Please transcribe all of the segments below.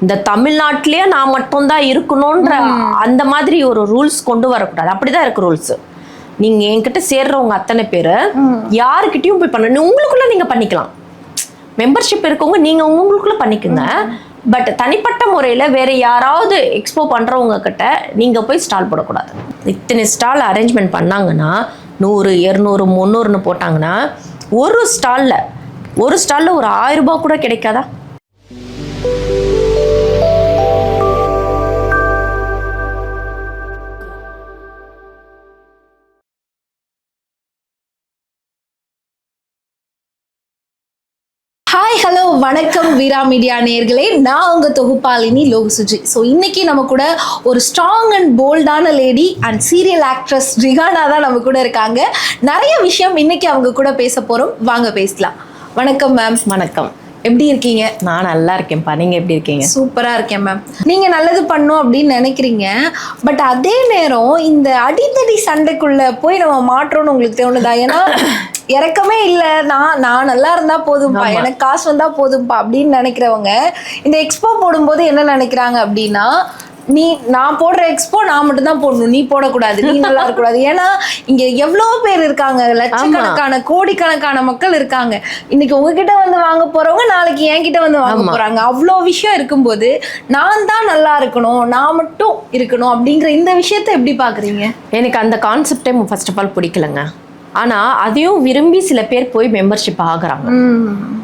இந்த தமிழ்நாட்டிலேயே நான் மட்டும்தான் இருக்கணும்ன்ற அந்த மாதிரி ஒரு ரூல்ஸ் கொண்டு வரக்கூடாது. அப்படிதான் இருக்கு ரூல்ஸ். நீங்க என்கிட்ட சேர்றவங்க அத்தனை பேர் யாருக்கிட்டையும் போய் பண்ண உங்களுக்குள்ள நீங்க பண்ணிக்கலாம். மெம்பர்ஷிப் இருக்கவங்க நீங்க உங்களுக்குள்ள பண்ணிக்கோங்க. பட் தனிப்பட்ட முறையில வேற யாராவது எக்ஸ்போ பண்றவங்க கிட்ட நீங்க போய் ஸ்டால் போடக்கூடாது. இத்தனை ஸ்டால் அரேஞ்ச்மெண்ட் பண்ணாங்கன்னா 100, 200, 300ன்னு போட்டாங்கன்னா ஒரு ஸ்டால்ல ஒரு 1000 ரூபாய் கூட கிடைக்காதா? ஹாய் ஹலோ வணக்கம் வீரா மீடியா நேயர்களே, நான் உங்க தொகுப்பாளினி லோகசுஜி. ஸோ இன்னைக்கு நம்ம கூட ஒரு ஸ்ட்ராங் அண்ட் போல்டான lady and serial actress Rihana தான் நம்ம கூட இருக்காங்க. நிறைய விஷயம் இன்னைக்கு அவங்க கூட பேச போறோம், வாங்க பேசலாம். வணக்கம் மேம். வணக்கம். எப்படி இருக்கீங்க? நான் நல்லா இருக்கேன்ப்பா, நீங்க எப்படி இருக்கீங்க? சூப்பரா இருக்கேன் மேம். நீங்க நல்லது பண்ணும் அப்படின்னு நினைக்கிறீங்க, பட் அதே நேரம் இந்த அடித்தடி சண்டைக்குள்ள போய் நம்ம மாற்றோம்னு உங்களுக்கு தோணுதா? ஏன்னா இறக்கமே இல்லை, நான் நல்லா இருந்தா போதும்பா, எனக்கு காசு வந்தா போதும்பா அப்படின்னு நினைக்கிறவங்க இந்த எக்ஸ்போ போடும்போது என்ன நினைக்கிறாங்க அப்படின்னா, நான் போடுற எக்ஸ்போ நான் மட்டும்தான் போடணும், நீ போடக்கூடாது, நீ நல்லா இருக்கக்கூடாது. ஏன்னா இங்க எவ்வளவு பேர் இருக்காங்க, லட்சக்கணக்கான கோடிக்கணக்கான மக்கள் இருக்காங்க. இன்னைக்கு உங்ககிட்ட வந்து வாங்க போறவங்க நாளைக்கு என்கிட்ட வந்து வாங்க போறாங்க. அவ்வளோ விஷயம் இருக்கும்போது நான் தான் நல்லா இருக்கணும், நான் மட்டும் இருக்கணும் அப்படிங்கிற இந்த விஷயத்த எப்படி பாக்குறீங்க? எனக்கு அந்த கான்செப்டே ஃபர்ஸ்ட் ஆஃப் ஆல் பிடிக்கலங்க. ஆனா அதையும் விரும்பி சில பேர் போய் மெம்பர்ஷிப் ஆகுறாங்க,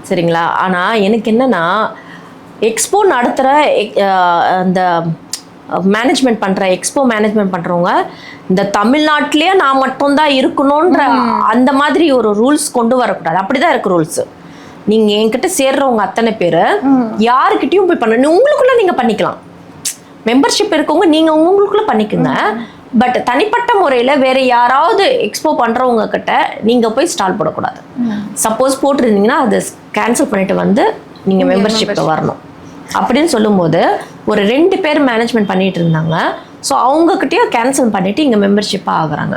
சரிங்களா? ஆனா எனக்கு என்னன்னா, எக்ஸ்போ நடத்துற அந்த மேனேஜ்மெண்ட் பண்ற எக்ஸ்போ மேனேஜ்மெண்ட் பண்றவங்க இந்த தமிழ்நாட்டிலேயே நான் மட்டும்தான் இருக்கணும்ன்ற அந்த மாதிரி ஒரு ரூல்ஸ் கொண்டு வரக்கூடாது. அப்படிதான் இருக்கு ரூல்ஸ். நீங்க என்கிட்ட சேர்றவங்க அத்தனை பேர் யாருக்கிட்டையும் போய் பண்ண உங்களுக்குள்ள நீங்க பண்ணிக்கலாம். மெம்பர்ஷிப் இருக்கவங்க நீங்க உங்களுக்குள்ள பண்ணிக்கோங்க. பட் தனிப்பட்ட முறையில வேற யாராவது எக்ஸ்போ பண்றவங்க கிட்ட நீங்க போய் ஸ்டால் போடக்கூடாது. சப்போஸ் போட்டிருந்தீங்கன்னா அதை கேன்சல் பண்ணிட்டு வந்து நீங்க மெம்பர்ஷிப்ல வரணும் அப்படின்னு சொல்லும்போது ஒரு 2 பேர் மேனேஜ்மெண்ட் பண்ணிட்டு இருந்தாங்க. ஸோ அவங்கக்கிட்டேயும் கேன்சல் பண்ணிட்டு இங்கே மெம்பர்ஷிப்பாக ஆகுறாங்க.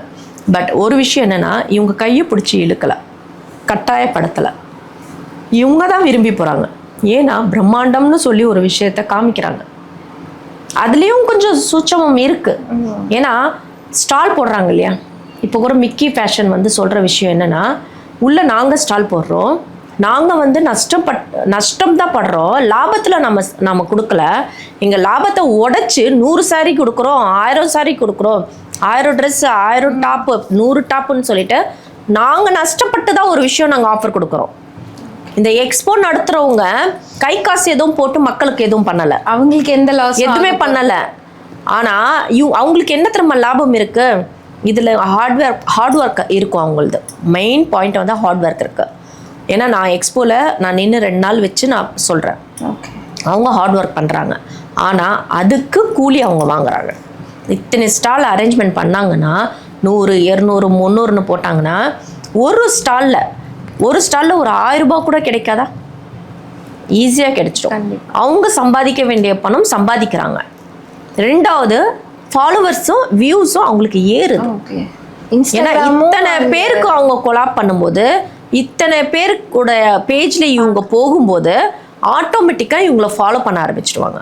பட் ஒரு விஷயம் என்னன்னா, இவங்க கையை பிடிச்சி இழுக்கலை, கட்டாயப்படுத்தலை, இவங்க தான் விரும்பி போகிறாங்க. ஏன்னா பிரம்மாண்டம்னு சொல்லி ஒரு விஷயத்த காமிக்கிறாங்க. அதுலேயும் கொஞ்சம் சூட்சமம் இருக்கு. ஏன்னா ஸ்டால் போடுறாங்க இல்லையா, இப்போ கூட மிக்கி ஃபேஷன் வந்து சொல்கிற விஷயம் என்னன்னா, உள்ள நாங்கள் ஸ்டால் போடுறோம், நாங்கள் வந்து நஷ்டம் தான் படுறோம், லாபத்தில் நம்ம கொடுக்கல. எங்கள் லாபத்தை உடைச்சி 100 சாரீ கொடுக்குறோம், 1000 சாரீ கொடுக்குறோம், 1000 ட்ரெஸ்ஸு, 1000 டாப்பு, 100 டாப்புன்னு சொல்லிட்டு நாங்கள் நஷ்டப்பட்டு தான் ஒரு விஷயம் நாங்கள் ஆஃபர் கொடுக்குறோம். இந்த எக்ஸ்போ நடத்துகிறவங்க கை காசு எதுவும் போட்டு மக்களுக்கு எதுவும் பண்ணலை, அவங்களுக்கு எந்த லாஸ் எதுவுமே பண்ணலை. ஆனால் அவங்களுக்கு என்ன திரும்ப லாபம் இருக்குது இதில்? ஹார்ட் ஒர்க் இருக்கும் அவங்களது. மெயின் பாயிண்ட் வந்து ஹார்ட் ஒர்க் இருக்குது. ஏன்னா நான் எக்ஸ்போவில் நான் நின்று 2 நாள் வச்சு நான் சொல்கிறேன், அவங்க ஹார்ட் ஒர்க் பண்ணுறாங்க. ஆனால் அதுக்கு கூலி அவங்க வாங்குறாங்க. இத்தனை ஸ்டால் அரேஞ்ச்மெண்ட் பண்ணாங்கன்னா 100, 200, 300ன்னு போட்டாங்கன்னா ஒரு ஸ்டாலில் ஒரு 1000 ரூபாய் கூட கிடைக்காதா? ஈஸியாக கிடைச்சிடும். அவங்க சம்பாதிக்க வேண்டிய பணம் சம்பாதிக்கிறாங்க. 2வது ஃபாலோவர்ஸும் வியூஸும் அவங்களுக்கு ஏறுது. ஏன்னா இத்தனை பேருக்கு அவங்க கொலாப் பண்ணும்போது, இத்தனை பேருக்கூட பேஜில் இவங்க போகும்போது ஆட்டோமேட்டிக்காக இவங்கள ஃபாலோ பண்ண ஆரம்பிச்சிடுவாங்க.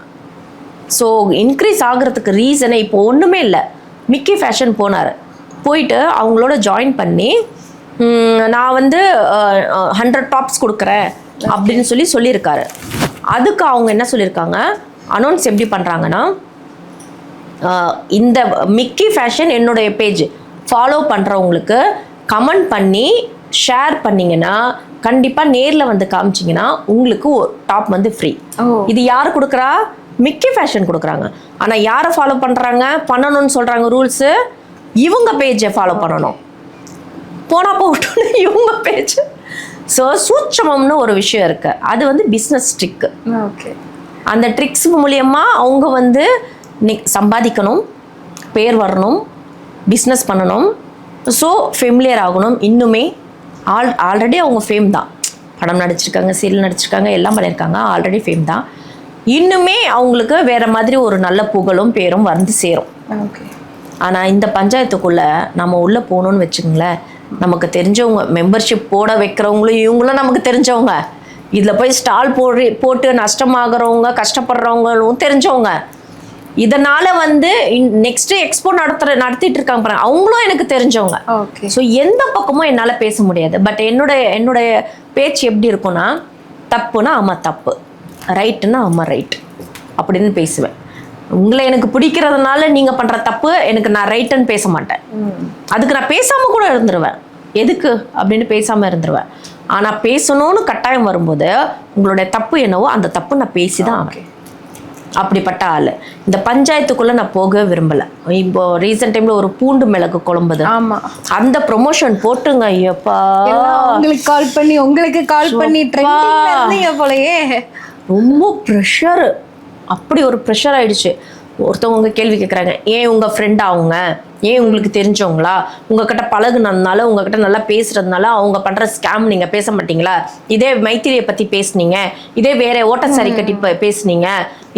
ஸோ இன்க்ரீஸ் ஆகிறதுக்கு ரீசனே இப்போ ஒன்றுமே இல்லை. மிக்கி ஃபேஷன் போனார், போயிட்டு அவங்களோட ஜாயின் பண்ணி நான் வந்து 100 டாப்ஸ் கொடுக்குறேன் அப்படின்னு சொல்லியிருக்காரு. அதுக்கு அவங்க என்ன சொல்லியிருக்காங்க, அனௌன்ஸ் எப்படி பண்ணுறாங்கன்னா, இந்த மிக்கி ஃபேஷன் என்னுடைய பேஜ் ஃபாலோ பண்ணுறவங்களுக்கு கமெண்ட் பண்ணி ஷேர் பண்ணிங்கன்னா, கண்டிப்பாக நேரில் வந்து காமிச்சிங்கன்னா உங்களுக்கு டாப் வந்து ஃப்ரீ. இது யார் கொடுக்குறா? மிக்கி ஃபேஷன் கொடுக்குறாங்க. ஆனால் யாரை ஃபாலோ பண்ணுறாங்க, பண்ணணும்னு சொல்கிறாங்க ரூல்ஸு, இவங்க பேஜை ஃபாலோ பண்ணணும். போனால் போகட்டும்னு இவங்க பேஜ். ஸோ சூட்சமம்னு ஒரு விஷயம் இருக்குது, அது வந்து பிஸ்னஸ் ட்ரிக்கு. அந்த ட்ரிக்ஸ் மூலியமாக அவங்க வந்து சம்பாதிக்கணும், பேர் வரணும், பிஸ்னஸ் பண்ணணும், ஸோ ஃபெமிலியர் ஆகணும். இன்னுமே ஆல்ரெடி அவங்க ஃபேம் தான், படம் நடிச்சிருக்காங்க, சீரியல் நடிச்சிருக்காங்க, எல்லாம் பண்ணியிருக்காங்க, ஆல்ரெடி ஃபேம் தான். இன்னுமே அவங்களுக்கு வேற மாதிரி ஒரு நல்ல புகழும் பேரும் வந்து சேரும். ஆனால் இந்த பஞ்சாயத்துக்குள்ளே நம்ம உள்ளே போகணுன்னு வச்சுக்கோங்களேன், நமக்கு தெரிஞ்சவங்க மெம்பர்ஷிப் போட வைக்கிறவங்களும் இவங்களும் நமக்கு தெரிஞ்சவங்க, இதில் போய் ஸ்டால் போட்டு நஷ்டமாகறவங்க கஷ்டப்படுறவங்களும் தெரிஞ்சவங்க. இதனால வந்து நெக்ஸ்ட் எக்ஸ்போ நடத்திட்டு இருக்காங்க பாருங்க, அவங்களும் எனக்கு தெரிஞ்சவங்க. ஸோ எந்த பக்கமும் என்னால் பேச முடியாது. பட் என்னுடைய பேச்சு எப்படி இருக்கும்னா, தப்புனா ஆமா தப்பு, ரைட்டுன்னா ஆமா ரைட் அப்படின்னு பேசுவேன். உங்களை எனக்கு பிடிக்கிறதுனால நீங்க பண்ற தப்பு எனக்கு நான் ரைட்டுன்னு பேச மாட்டேன். அதுக்கு நான் பேசாம கூட இருந்துருவேன். எதுக்கு அப்படின்னு பேசாம இருந்துருவேன். ஆனா பேசணும்னு கட்டாயம் வரும்போது உங்களுடைய தப்பு என்னவோ அந்த தப்பு நான் பேசிதான் ஆவேன். அப்படிப்பட்ட ஆளு. இந்த பஞ்சாயத்துக்குள்ள நான் போக விரும்பல. இப்போ ரீசெண்ட் டைம்ல ஒரு பூண்டு மிளகு குழம்புது, அந்த ப்ரொமோஷன் போட்டுங்க, ஐயப்பா உங்களுக்கு கால் பண்ணி போலயே ரொம்ப ப்ரெஷர். அப்படி ஒரு ப்ரெஷர் ஆயிடுச்சு. ஒருத்தவங்க கேள்வி கேட்குறாங்க, ஏன் உங்க ஃப்ரெண்ட் அவங்க, ஏன் உங்களுக்கு தெரிஞ்சவங்களா, உங்ககிட்ட பழகுனதுனால உங்ககிட்ட நல்லா பேசுறதுனால அவங்க பண்ற ஸ்கேம் நீங்க பேச மாட்டீங்களா? இதே மைத்திரியை பத்தி பேசுனீங்க, இதே வேற ஓட்ட சாரி கட்டி பேசுனீங்க,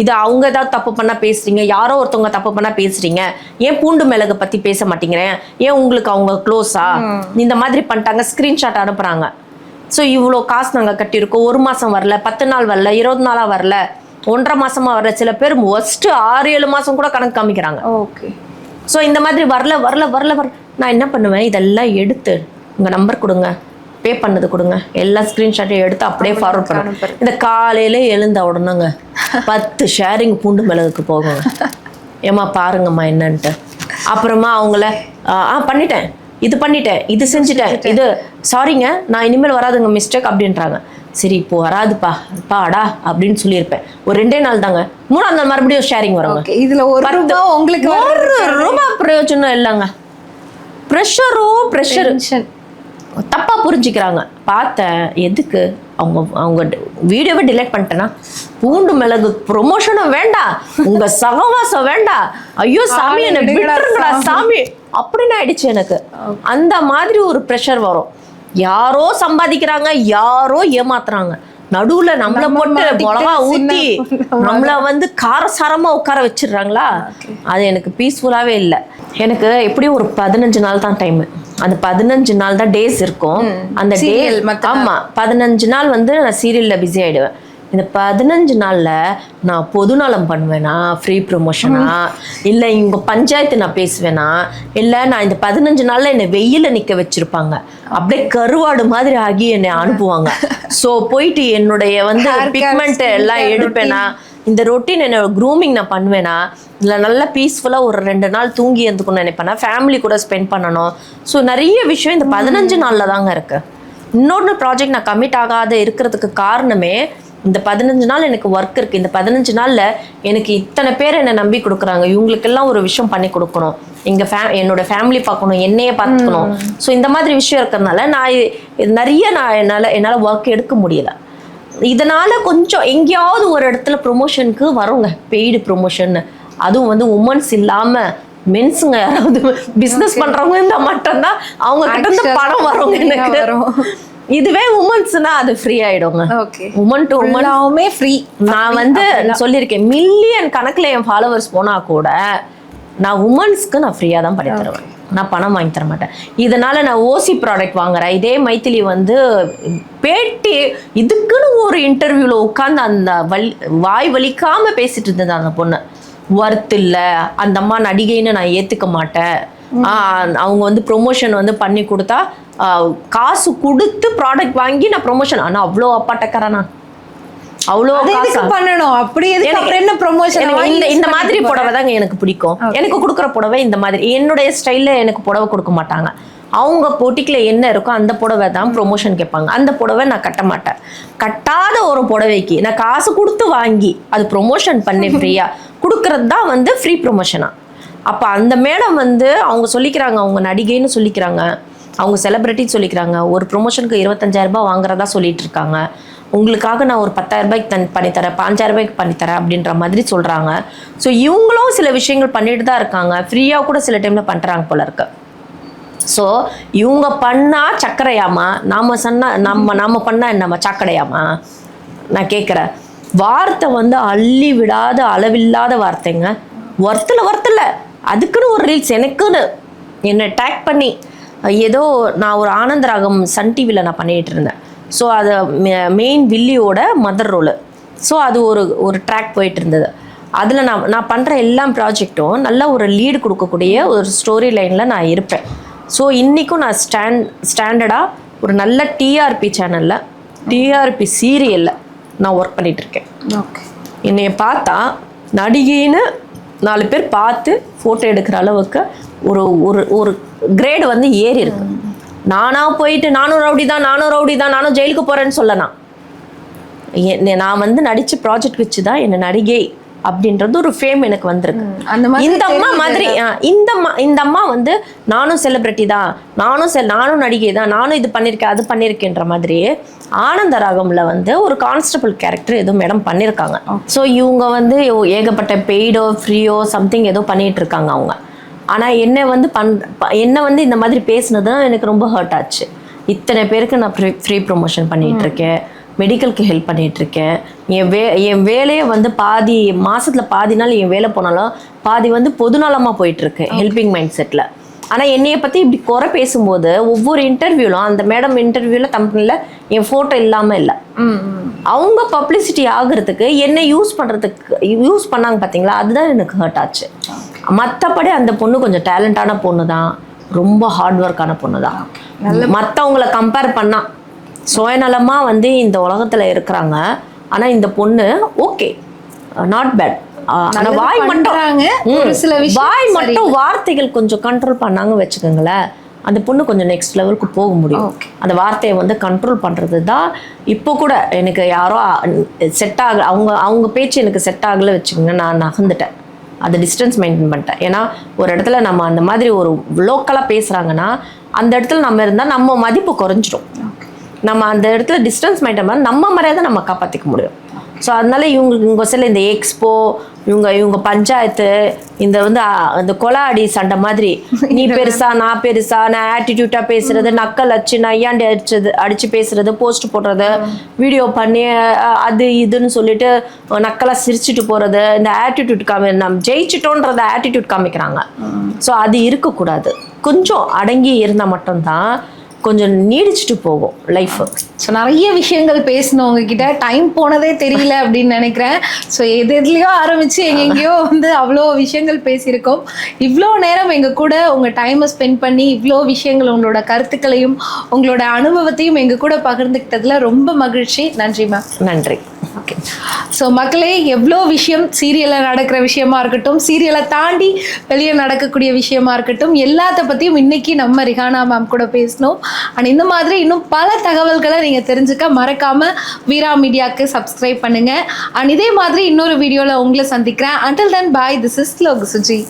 இது அவங்க ஏதாவது தப்பு பண்ணா பேசுறீங்க, யாரோ ஒருத்தவங்க தப்பு பண்ணா பேசுறீங்க, ஏன் பூண்டு மிளகு பத்தி பேச மாட்டேங்கிறேன், ஏன் உங்களுக்கு அவங்க க்ளோஸா, இந்த மாதிரி பண்ணிட்டாங்க, ஸ்கிரீன்ஷாட் அனுப்புறாங்க. ஸோ இவ்வளோ காசு நாங்கள் கட்டியிருக்கோம், 1 மாதம் வரல, 10 நாள் வரல, 20 நாளாக வரல, 1.5 மாசமா வரல, சில பேர் ஃபர்ஸ்ட் 6-7 மாசம் கூட கணக்கு காமிக்கிறாங்க. ஓகே. ஸோ இந்த மாதிரி வரல நான் என்ன பண்ணுவேன், இதெல்லாம் எடுத்து உங்கள் நம்பர் கொடுங்க, பே பண்ணது கொடுங்க, எல்லா ஸ்க்ரீன்ஷாட்டையும் எடுத்து அப்படியே ஃபார்வர்ட் பண்ணுவேன். இந்த காலையில எழுந்த உடனேங்க 10 ஷேரிங் பூண்டு மிளகுக்கு போகுங்க. ஏமா பாருங்கம்மா என்னன்ட்டு. அப்புறமா அவங்கள பண்ணிட்டேன், இது செஞ்சுட்டேன், இது சாரிங்க, நான் இனிமேல் வராதுங்க மிஸ்டேக் அப்படின்றாங்க. சரி இப்போ வராதுப்பா பாடா அப்படின்னு சொல்லியிருப்பேன். ஒரு 2 நாள் தாங்க, 3ஆம் நாள் மறுபடியும் ஷேரிங் வரும். இதுல உங்களுக்கு 1 ரூபாய் பிரயோஜனம் இல்லைங்க. ப்ரெஷர் தப்பா புரிஞ்சுக்கிறாங்க. பார்த்தேன் எதுக்கு, அவங்க வீடியோவை டிலீட் பண்ணிட்டேன்னா, பூண்டு மிளகு ப்ரொமோஷனும் வேண்டாம், உங்க சகவாசம் வேண்டாம், ஐயோ சாமி என்ன விட்டுருங்கடா சாமி அப்படின்னு ஆயிடுச்சு எனக்கு. அந்த மாதிரி ஒரு ப்ரெஷர் வரும். யாரோ சம்பாதிக்கிறாங்க, யாரோ ஏமாத்துறாங்க, நடுவுல நம்மளை போட்டு மிளகா ஊத்தி நம்மள வந்து காரசாரமா உட்கார வச்சிடுறாங்களா. அது எனக்கு பீஸ்ஃபுல்லாவே இல்லை. எனக்கு எப்படியும் ஒரு 15 நாள் தான் டைம். அந்த 15 நாள் தான் டேஸ் இருக்கும். அந்த டே ஆமா 15 நாள் வந்து நான் சீரியல்ல பிஸி ஆயிடுவேன். இந்த 15 நாள்ல நான் பொதுநலம் பண்ணுவேனா, ஃப்ரீ ப்ரொமோஷனா, இல்லை இவங்க பஞ்சாயத்து நான் பேசுவேனா, இல்லை நான் இந்த 15 நாள்ல என்னை வெயில நிற்க வச்சிருப்பாங்க, அப்படியே கருவாடு மாதிரி ஆகி என்னை அனுப்புவாங்க. ஸோ போயிட்டு என்னுடைய வந்து பிக்மெண்ட் எல்லாம் எடுப்பேனா, இந்த ரொட்டீன் என்னோட க்ரூமிங் நான் பண்ணுவேனா, இல்லை நல்லா பீஸ்ஃபுல்லாக ஒரு 2 நாள் தூங்கி இருந்துக்கணும்னு நினைப்பேனா, ஃபேமிலி கூட ஸ்பெண்ட் பண்ணணும். ஸோ நிறைய விஷயம் இந்த 15 நாளில் தாங்க இருக்கு. இன்னொன்று ப்ராஜெக்ட் நான் கமிட் ஆகாத இருக்கிறதுக்கு காரணமே இந்த 15 நாள் எனக்கு ஒர்க் இருக்குது. இந்த 15 நாளில் எனக்கு இத்தனை பேர் என்னை நம்பி கொடுக்குறாங்க, இவங்களுக்கெல்லாம் ஒரு விஷயம் பண்ணி கொடுக்கணும், என்னோட ஃபேமிலி பார்க்கணும், என்னையே பார்த்துக்கணும். ஸோ இந்த மாதிரி விஷயம் இருக்கிறதுனால நான் என்னால் ஒர்க் எடுக்க முடியல. இதனால கொஞ்சம் எங்கேயாவது ஒரு இடத்துல ப்ரொமோஷனுக்கு வருங்க, பெய்டு ப்ரொமோஷன். அதுவும் வந்து உமன்ஸ் இல்லாமல் மென்ஸுங்க யாராவது பிஸ்னஸ் பண்ணுறவங்க இருந்தால் மட்டும்தான் அவங்க கிட்ட இருந்து பணம் வருங்க எனக்கு. இதுவே உமன்ஸ்னா அது ஃப்ரீ ஆயிடுங்க. Woman to woman free. நான் வந்து சொல்லியிருக்கேன், மில்லியன் கணக்குல என் ஃபாலோவர்ஸ் போனா கூட நான் உமன்ஸ்க்கு நான் ஃப்ரீயா தான் பண்ணி தருவேன், நான் பணம் வாங்கி தர மாட்டேன். இதனால நான் ஓசி ப்ராடக்ட் வாங்குறேன். இதே மைத்திலி வந்து பேட்டி இதுக்குன்னு ஒரு இன்டர்வியூல உட்காந்து அந்த வாய் வலிக்காம பேசிட்டு இருந்தது அந்த பொண்ணு. ஒர்த் இல்லை, அந்த அம்மா நடிகைன்னு நான் ஏத்துக்க மாட்டேன், அவங்க வந்து ப்ரொமோஷன் வந்து பண்ணி கொடுத்தா காசு கொடுத்து ப்ராடக்ட் வாங்கி நான் ப்ரொமோஷன், ஆனால் அவ்வளோ அப்பாட்டக்காரனா, அவ்வளோ காசு பண்ணணும். அப்படி என்ன ப்ரொமோஷன்? இந்த மாதிரி புடவை தாங்க எனக்கு பிடிக்கும். எனக்கு கொடுக்குற புடவை இந்த மாதிரி என்னுடைய ஸ்டைல்ல எனக்கு புடவை கொடுக்க மாட்டாங்க. அவங்க போட்டிக்குள்ள என்ன இருக்கோ அந்த புடவை தான் ப்ரொமோஷன் கேட்பாங்க. அந்த புடவை நான் கட்ட மாட்டேன். கட்டாத ஒரு புடவைக்கு நான் காசு கொடுத்து வாங்கி அது ப்ரொமோஷன் பண்ணி ஃப்ரீயா கொடுக்கறது தான் வந்து ஃப்ரீ ப்ரொமோஷனா. அப்போ அந்த மேடம் வந்து அவங்க சொல்லிக்கிறாங்க, அவங்க நடிகைன்னு சொல்லிக்கிறாங்க, அவங்க செலிபிரிட்டின்னு சொல்லிக்கிறாங்க, ஒரு ப்ரொமோஷனுக்கு 25,000 ரூபாய் வாங்குறதா சொல்லிட்டு இருக்காங்க, உங்களுக்காக நான் ஒரு 10,000 ரூபாய்க்கு பண்ணித்தரேன், 5,000 ரூபாய்க்கு பண்ணித்தரேன் அப்படின்ற மாதிரி சொல்கிறாங்க. ஸோ இவங்களும் சில விஷயங்கள் பண்ணிட்டு தான் இருக்காங்க, ஃப்ரீயாக கூட சில டைமில் பண்ணுறாங்க போல இருக்கு. ஸோ இவங்க பண்ணால் சக்கரையாமா, நாம பண்ணால் என்னம்மா சாக்கடையாமா? நான் கேட்குறேன். வார்த்தை வந்து அள்ளி விடாத அளவில்லாத வார்த்தைங்க. ஒர்த்தில் அதுக்குன்னு ஒரு ரீல்ஸ் எனக்குன்னு என்னை டேக் பண்ணி ஏதோ நான் ஒரு ஆனந்தராகம் சன் டிவியில் நான் பண்ணிகிட்டு இருந்தேன். ஸோ அது மெயின் வில்லியோட மதர் ரோலு. ஸோ அது ஒரு ட்ராக் போயிட்டு இருந்தது. அதில் நான் பண்ணுற எல்லா ப்ராஜெக்டும் நல்ல ஒரு லீடு கொடுக்கக்கூடிய ஒரு ஸ்டோரி லைனில் நான் இருப்பேன். ஸோ இன்றைக்கும் நான் ஸ்டாண்டர்டாக ஒரு நல்ல டிஆர்பி சேனலில் டிஆர்பி சீரியலில் நான் ஒர்க் பண்ணிகிட்ருக்கேன். ஓகே. என்னைய பார்த்தா நடிகைன்னு 4 பேர் பார்த்து ஃபோட்டோ எடுக்கிற அளவுக்கு ஒரு ஒரு ஒரு கிரேடு வந்து ஏறி இருக்கு. நானாக போயிட்டு நானும் ரவுடி தான் நானும் ஜெயிலுக்கு போகிறேன்னு சொல்லலாம். நான் வந்து நடித்த ப்ராஜெக்ட் வச்சு தான் என்னை நடிகை அப்படின்றது ஒரு ஃபேம் எனக்கு வந்திருக்கு. இந்த அம்மா மாதிரி இந்த அம்மா வந்து நானும் செலிபிரிட்டி தான், நானும் நடிகை தான், நானும் இது பண்ணியிருக்கேன் அது பண்ணியிருக்கேன்ற மாதிரி ஆனந்த ராகம்ல வந்து ஒரு கான்ஸ்டபிள் கேரக்டர் ஏதோ மேடம் பண்ணியிருக்காங்க. ஸோ இவங்க வந்து ஏகப்பட்ட பெய்டோ ஃப்ரீயோ சம்திங் ஏதோ பண்ணிட்டு இருக்காங்க அவங்க. ஆனால் என்னை வந்து இந்த மாதிரி பேசுனது தான் எனக்கு ரொம்ப ஹர்ட் ஆச்சு. இத்தனை பேருக்கு நான் ஃப்ரீ ப்ரொமோஷன் பண்ணிட்டு இருக்கேன், மெடிக்கலுக்கு ஹெல்ப் பண்ணிகிட்ருக்கேன். என் வேலையை வந்து மாதத்தில் பாதி நாள் என் வேலை போனாலும் பாதி வந்து பொதுநலமாக போயிட்டுருக்கு ஹெல்பிங் மைண்ட் செட்டில். ஆனால் என்னையை பற்றி இப்படி குறை பேசும்போது ஒவ்வொரு இன்டர்வியூலும் அந்த மேடம் இன்டர்வியூவில் கம்பெனியில் என் ஃபோட்டோ இல்லாமல் இல்லை. அவங்க பப்ளிசிட்டி ஆகுறதுக்கு என்னை யூஸ் பண்ணாங்க பார்த்தீங்களா, அதுதான் எனக்கு ஹர்ட் ஆச்சு. மற்றபடி அந்த பொண்ணு கொஞ்சம் டேலண்டான பொண்ணு தான், ரொம்ப ஹார்ட் ஒர்க்கான பொண்ணு தான். மற்றவங்களை கம்பேர் பண்ணால் சுயநலமாக வந்து இந்த உலகத்தில் இருக்கிறாங்க. ஆனால் இந்த பொண்ணு ஓகே, நாட் பேட். ஆனால் வாய் மட்டும் வார்த்தைகள் கொஞ்சம் கண்ட்ரோல் பண்ணாங்க வச்சுக்கோங்களேன், அந்த பொண்ணு கொஞ்சம் நெக்ஸ்ட் லெவலுக்கு போக முடியும். அந்த வார்த்தையை வந்து கண்ட்ரோல் பண்ணுறது தான். இப்போ கூட எனக்கு யாரோ செட் அவங்க பேச்சு எனக்கு செட் ஆகலை வச்சுக்கோங்க, நான் நகர்ந்துட்டேன். அதை டிஸ்டன்ஸ் மெயின்டைன் பண்ணிட்டேன். ஏன்னா ஒரு இடத்துல நம்ம அந்த மாதிரி ஒரு லோக்கலாக பேசுகிறாங்கன்னா அந்த இடத்துல நம்ம இருந்தால் நம்ம மதிப்பு குறைஞ்சிடும். நம்ம அந்த இடத்துல டிஸ்டன்ஸ் மெயின்டைன் பண்ணால் நம்ம மரியாதை நம்ம காப்பாற்றிக்க முடியும். ஸோ அதனால இவங்க சில இந்த எக்ஸ்போ இவங்க பஞ்சாயத்து இந்த வந்து அந்த கொலாடி சண்டை மாதிரி நீ பெருசா நான் பெருசா, நான் ஆட்டிடியூட்டாக பேசுறது, நக்கல் அடிச்சு நையாண்டி அடிச்சு பேசுறது, போஸ்ட் போடுறது, வீடியோ பண்ணி அது இதுன்னு சொல்லிட்டு நக்கலாக சிரிச்சுட்டு போறது, இந்த ஆட்டிடியூட் நம்ம ஜெயிச்சிட்டோன்றத ஆட்டிடியூட் காமிக்கிறாங்க. ஸோ அது இருக்கக்கூடாது. கொஞ்சம் அடங்கி இருந்தால் மட்டும்தான் கொஞ்சம் நீடிச்சுட்டு போகும் லைஃப். ஸோ நிறைய விஷயங்கள் பேசணும் உங்ககிட்ட, டைம் போனதே தெரியல அப்படின்னு நினைக்கிறேன். ஸோ எதுலையோ ஆரம்பிச்சு எங்கெங்கேயோ வந்து அவ்வளோ விஷயங்கள் பேசியிருக்கோம். இவ்வளோ நேரம் எங்கள் கூட உங்கள் டைமை ஸ்பெண்ட் பண்ணி இவ்வளோ விஷயங்கள் உங்களோட கருத்துக்களையும் உங்களோட அனுபவத்தையும் எங்கள் கூட பகிர்ந்துக்கிட்டதுல ரொம்ப மகிழ்ச்சி. நன்றி மேம். நன்றி. ஓகே. ஸோ மக்களே, எவ்வளோ விஷயம் சீரியலில் நடக்கிற விஷயமா இருக்கட்டும், சீரியலை தாண்டி வெளியே நடக்கக்கூடிய விஷயமா இருக்கட்டும், எல்லாத்த பற்றியும் இன்னைக்கு நம்ம ரிஹானா மேம் கூட பேசணும். அண்ட் இந்த மாதிரி இன்னும் பல தகவல்களை நீங்கள் தெரிஞ்சுக்க மறக்காமல் வீரா மீடியாவுக்கு சப்ஸ்கிரைப் பண்ணுங்கள். அண்ட் இதே மாதிரி இன்னொரு வீடியோவில் உங்களை சந்திக்கிறேன். Until then, bye. This is Logu Suji.